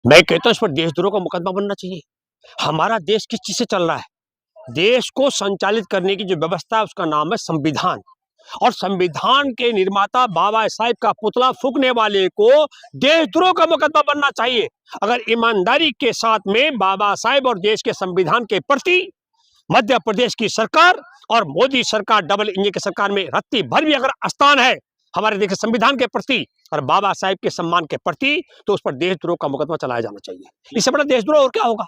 मैं कहता हूँ इस पर देशद्रोह का मुकदमा बनना चाहिए। हमारा देश किस चीज से चल रहा है? देश को संचालित करने की जो व्यवस्था है उसका नाम है संविधान, और संविधान के निर्माता बाबा साहेब का पुतला फूंकने वाले को देशद्रोह का मुकदमा बनना चाहिए। अगर ईमानदारी के साथ में बाबा साहेब और देश के संविधान के प्रति मध्य प्रदेश की सरकार और मोदी सरकार डबल इंजन की सरकार में रत्ती भर भी अगर आस्थान है हमारे देश के संविधान के प्रति और बाबा साहेब के सम्मान के प्रति, तो उस पर देशद्रोह का मुकदमा चलाया जाना चाहिए। इससे बड़ा देशद्रोह और क्या होगा?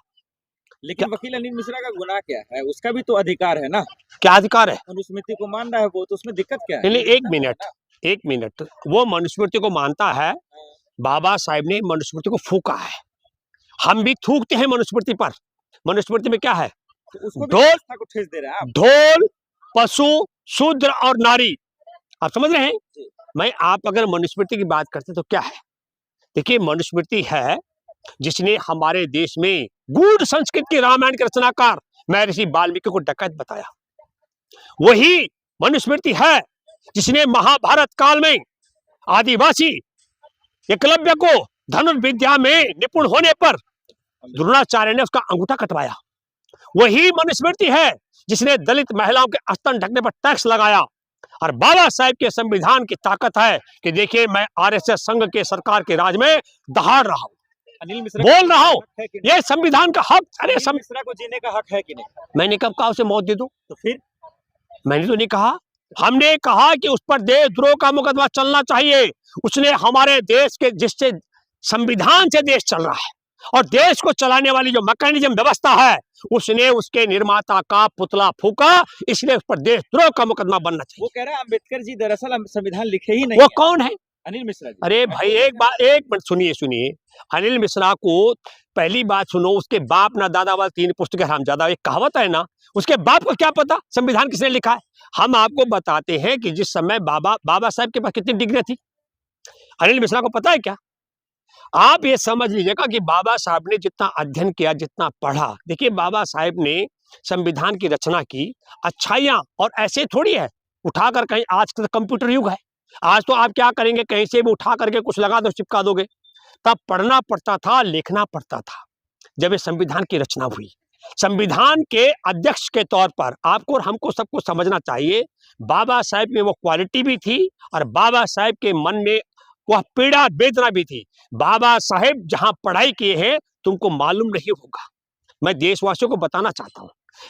लेकिन वकील अनिल मिश्रा का गुनाह क्या है? उसका भी तो अधिकार है ना। क्या अधिकार है? मनुस्मृति को मान रहा है वो, तो उसमें दिक्कत क्या है? नहीं, एक मिनट, वो मनुस्मृति को मानता है। बाबा साहेब ने मनुस्मृति को फूका है, हम भी थूकते हैं मनुस्मृति पर। मनुस्मृति में क्या है? तो उसको भी ढोल को ठेस दे रहा है आप। ढोल, पशु, शूद्र और नारी। आप समझ रहे हैं? मैं आप अगर मनुस्मृति की बात करते तो क्या है? देखिए, मनुस्मृति है जिसने हमारे देश में गूढ़ संस्कृत के रामायण के रचनाकार महर्षि वाल्मीकि को डकैत बताया। वही मनुस्मृति है जिसने महाभारत काल में आदिवासी एकलव्य को धनुर्विद्या में निपुण होने पर द्रोणाचार्य ने उसका अंगूठा कटवाया। वही मनुस्मृति है जिसने दलित महिलाओं के स्तन ढकने पर टैक्स लगाया। और बाबा साहेब के संविधान की ताकत है कि देखिए, मैं आरएसएस संघ के सरकार के राज में दहाड़ रहा हूं, अनिल मिश्रा बोल रहा हूं, ये संविधान का हक। अरे मिश्रा को जीने का हक है कि नहीं? मैंने कब कहा उसे मौत दे दो? तो फिर मैंने तो नहीं कहा। हमने कहा कि उस पर देशद्रोह का मुकदमा चलना चाहिए। उसने हमारे देश के जिससे संविधान से देश चल रहा है और देश को चलाने वाली जो मैकेनिज्म व्यवस्था है उसने उसके निर्माता का पुतला फूका, इसलिए उस पर देशद्रोह का मुकदमा बनना चाहिए। वो कह रहा है अम्बेडकर जी दरअसल संविधान लिखे ही नहीं। वो कौन है? अनिल मिश्रा जी। अरे भाई, एक मिनट सुनिए। अनिल मिश्रा को पहली बात सुनो, उसके बाप ना दादा वाले तीन पुस्तकें हरामजादा, एक कहावत है ना, उसके बाप को क्या पता संविधान किसने लिखा है? हम आपको बताते हैं कि जिस समय बाबा साहब के पास कितनी डिग्री थी, अनिल मिश्रा को पता है क्या? आप ये समझ लीजिएगा कि बाबा साहब ने जितना अध्ययन किया, जितना पढ़ा, देखिए बाबा साहब ने संविधान की रचना की, अच्छाइयां और ऐसे थोड़ी है उठाकर कहीं, आज का कंप्यूटर युग है, आज तो आप क्या करेंगे, कहीं से भी उठा करके कुछ लगा दो, चिपका दोगे। तब पढ़ना पड़ता था, लिखना पड़ता था। जब ये संविधान की रचना हुई, संविधान के अध्यक्ष के तौर पर आपको और हमको सबको समझना चाहिए, बाबा साहब में वो क्वालिटी भी थी और बाबा साहब के मन में वह पीड़ा वेदना भी थी। बाबा साहेब जहां पढ़ाई किए हैं तुमको मालूम नहीं होगा। मैं देशवासियों को बताना चाहता हूँ,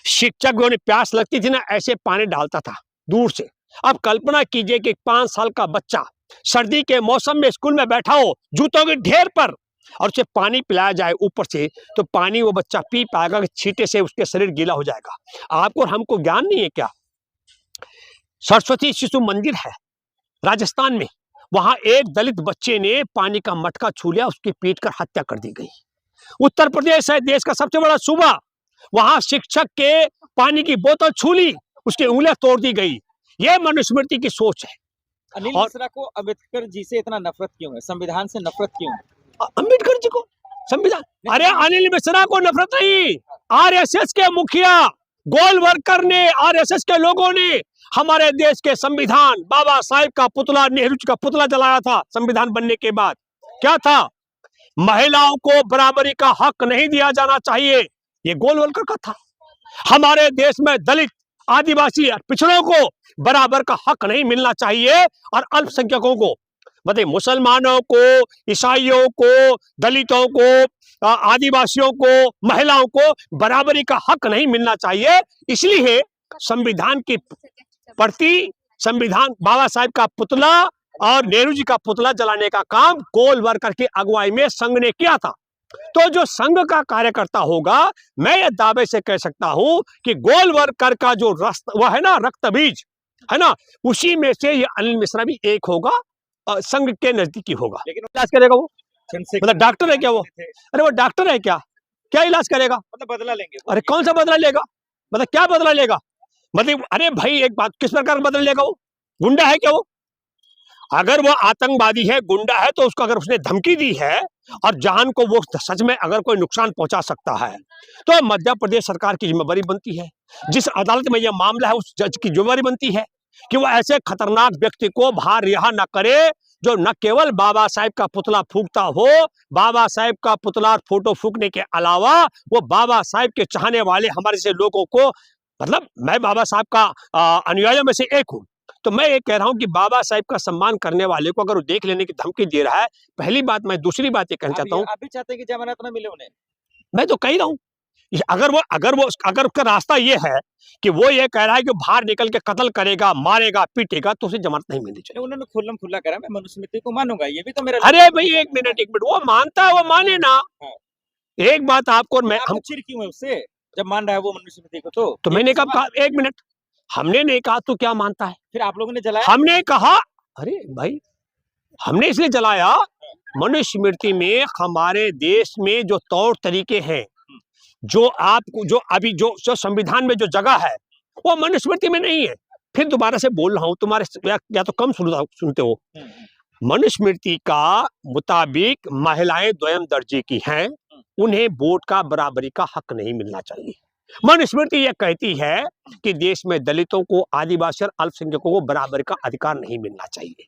शिक्षक भी उन्हें प्यास लगती थी ना, ऐसे पानी डालता था दूर से। अब कल्पना कीजिए कि 5 साल का बच्चा सर्दी के मौसम में स्कूल में बैठा हो, जूतों के ढेर पर, और उसे पानी पिलाया जाए ऊपर से, तो पानी वो बच्चा पी पाएगा कि छींटे से उसके शरीर गीला हो जाएगा? आपको और हमको ज्ञान नहीं है क्या? सरस्वती शिशु मंदिर है राजस्थान में, वहां एक दलित बच्चे ने पानी का मटका छू लिया, उसकी पीट कर हत्या कर दी गई। उत्तर प्रदेश है देश का सबसे बड़ा सूबा, वहां शिक्षक के पानी की बोतल छू ली, उसकी उंगलियां तोड़ दी गई। यह मनुस्मृति की सोच है। अनिल मिश्रा को अम्बेडकर जी से इतना नफरत क्यों है? संविधान से नफरत क्यों है? अम्बेडकर जी को संविधान, अरे अनिल मिश्रा को नफरत नहीं, आरएसएस के मुखिया गोलवरकर ने, आरएसएस के लोगों ने हमारे देश के संविधान, बाबा साहेब का पुतला, नेहरू जी का पुतला जलाया था। संविधान बनने के बाद क्या था? महिलाओं को बराबरी का हक नहीं दिया जाना चाहिए, ये गोलवरकर का था। हमारे देश में दलित, आदिवासी, पिछड़ों को बराबर का हक नहीं मिलना चाहिए, और अल्पसंख्यकों को, मतलब मुसलमानों को, ईसाइयों को, दलितों को, आदिवासियों को, महिलाओं को बराबरी का हक नहीं मिलना चाहिए। इसलिए संविधान की प्रति, संविधान, बाबा साहेब का पुतला और नेहरू जी का पुतला जलाने का काम गोलवरकर की अगुवाई में संघ ने किया था। तो जो संघ का कार्यकर्ता होगा, मैं ये दावे से कह सकता हूं कि गोलवरकर का जो वह है ना, रक्त बीज है ना, उसी में से ये अनिल मिश्रा भी एक होगा, संघ के नजदीकी होगा। लेकिन इलाज करेगा वो, मतलब डॉक्टर है क्या वो? अरे वो डॉक्टर है क्या? क्या इलाज करेगा? मतलब बदला लेंगे? अरे कौन सा बदला लेगा? मतलब क्या बदला लेगा? मतलब अरे भाई एक बात, किस प्रकार का बदला लेगा वो? गुंडा है क्या वो? अगर वो आतंकवादी है, गुंडा है, तो उसको अगर उसने धमकी दी है और जान को वो सच में अगर कोई नुकसान पहुंचा सकता है, तो मध्य प्रदेश सरकार की जिम्मेवारी बनती है, जिस अदालत में यह मामला है उस जज की जिम्मेवारी बनती है कि वो ऐसे खतरनाक व्यक्ति को बाहर रिहा न करे जो न केवल बाबा साहेब का पुतला फूकता हो, बाबा साहेब का पुतला और फोटो फूकने के अलावा वो बाबा साहेब के चाहने वाले हमारे जैसे लोगों को, मतलब मैं बाबा साहब का अनुयायियों में से एक हूँ, तो मैं ये कह रहा हूँ कि बाबा साहेब का सम्मान करने वाले को अगर वो देख लेने की धमकी दे रहा है, पहली बात। मैं दूसरी बात ये कहना चाहता हूँ, आप भी चाहते हैं कि जमानत न मिले उन्हें? मैं तो कह ही रहा हूँ, अगर उसका रास्ता ये है कि वो ये कह रहा है कि बाहर निकल के कत्ल करेगा, मारेगा, पीटेगा, तो उसे जमानत नहीं मिलनी चाहिए। नहीं, उन्होंने खुल्लम खुल्ला करा, मैं मनुस्मृति को मानूंगा, ये भी तो मेरा अरे भाई एक मिनट, वो मानता है, वो माने ना। हाँ। एक बात आपको और मैं आपको चिढ़ क्यों है उससे जब मान रहा है वो मनुस्मृति को? तो मैंने कब कहा, एक मिनट, हमने नहीं कहा तू क्या मानता है, फिर आप लोगों ने जलाया? हमने कहा, अरे भाई हमने इसलिए जलाया, मनुस्मृति में हमारे देश में जो तौर तरीके हैं, जो आपको जो अभी जो संविधान में जो जगह है, वो मनुस्मृति में नहीं है। फिर दोबारा से बोल रहा हूँ, तुम्हारे या तो कम सुनते हो। मनुस्मृति का मुताबिक महिलाएं द्वयम दर्जे की हैं, उन्हें वोट का बराबरी का हक नहीं मिलना चाहिए। मनुस्मृति यह कहती है कि देश में दलितों को, आदिवासी और अल्पसंख्यकों को बराबरी का अधिकार नहीं मिलना चाहिए।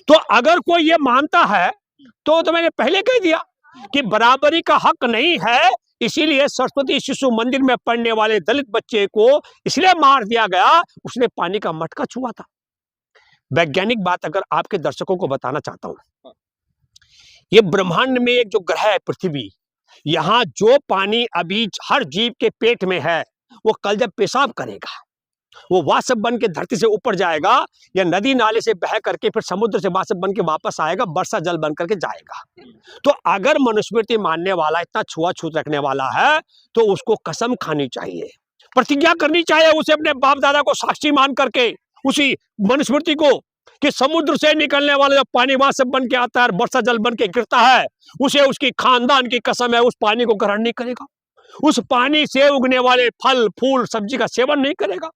तो अगर कोई ये मानता है तो मैंने पहले कह दिया कि बराबरी का हक नहीं है, इसीलिए सरस्वती शिशु मंदिर में पढ़ने वाले दलित बच्चे को इसलिए मार दिया गया, उसने पानी का मटका छुआ था। वैज्ञानिक बात अगर आपके दर्शकों को बताना चाहता हूं, ये ब्रह्मांड में एक जो ग्रह है पृथ्वी, यहां जो पानी अभी हर जीव के पेट में है, वो कल जब पेशाब करेगा, वो वाष्प बन के धरती से ऊपर जाएगा, या नदी नाले से बह करके फिर समुद्र से वाष्प बन के वापस आएगा, वर्षा जल बन करके जाएगा। तो अगर मनुस्मृति मानने वाला इतना छुआछूत रखने वाला है, तो उसको कसम खानी चाहिए, प्रतिज्ञा करनी चाहिए, उसे अपने बाप दादा को साक्षी मान करके, उसी मनुस्मृति को, कि समुद्र से निकलने वाला जब पानी वाष्प बन के आता है, वर्षा जल बन के गिरता है, उसे उसकी खानदान की कसम है, उस पानी को ग्रहण नहीं करेगा, उस पानी से उगने वाले फल फूल सब्जी का सेवन नहीं करेगा,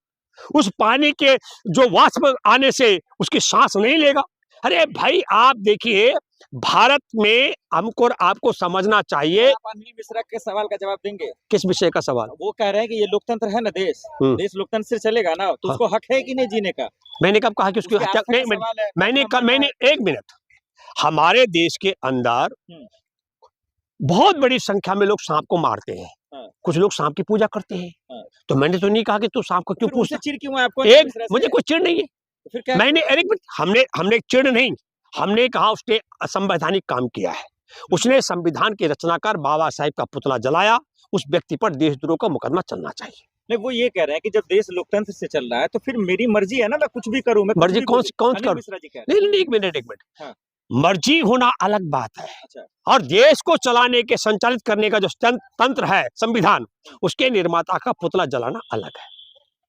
उस पानी के जो वाष्प आने से उसकी सांस नहीं लेगा। अरे भाई आप देखिए, भारत में हमको और आपको समझना चाहिए। आप अनिल मिश्रा के सवाल का जवाब देंगे? किस विषय का सवाल? वो कह रहे हैं कि ये लोकतंत्र है ना, देश लोकतंत्र से चलेगा ना, तो उसको हक है कि नहीं जीने का? मैंने कब कहा कि उसकी हत्या नहीं? मैंने एक मिनट, हमारे देश के अंदर बहुत बड़ी संख्या में लोग सांप को मारते हैं, कुछ लोग सांप की पूजा करते हैं, तो मैंने तो नहीं कहा कि तू सांप को क्यों पूछता? चिढ़ क्यों है आपको? मुझे कोई चिढ़ नहीं है, फिर क्या? मैंने हमने चिढ़ नहीं, हमने कहा उसने असंवैधानिक काम किया है, उसने संविधान के रचनाकार बाबा साहेब का पुतला जलाया, उस व्यक्ति पर देशद्रोह का मुकदमा चलना चाहिए। नहीं, वो ये कह रहे हैं कि जब देश लोकतंत्र से चल रहा है तो फिर मेरी मर्जी है ना, मैं कुछ भी करूं। मैं मर्जी कौन करूं? नहीं, एक मिनट, मर्जी होना अलग बात है। अच्छा। और देश को चलाने के, संचालित करने का जो तंत्र है संविधान, उसके निर्माता का पुतला जलाना अलग है।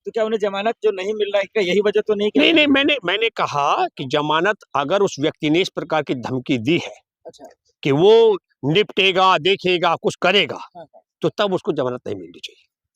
तो क्या उन्हें जमानत जो नहीं मिल रहा है, क्या यही वजह तो नहीं? नहीं, मैंने कहा कि जमानत अगर उस व्यक्ति ने इस प्रकार की धमकी दी है, अच्छा, कि वो निपटेगा, देखेगा, कुछ करेगा, तो तब उसको जमानत नहीं मिलनी चाहिए।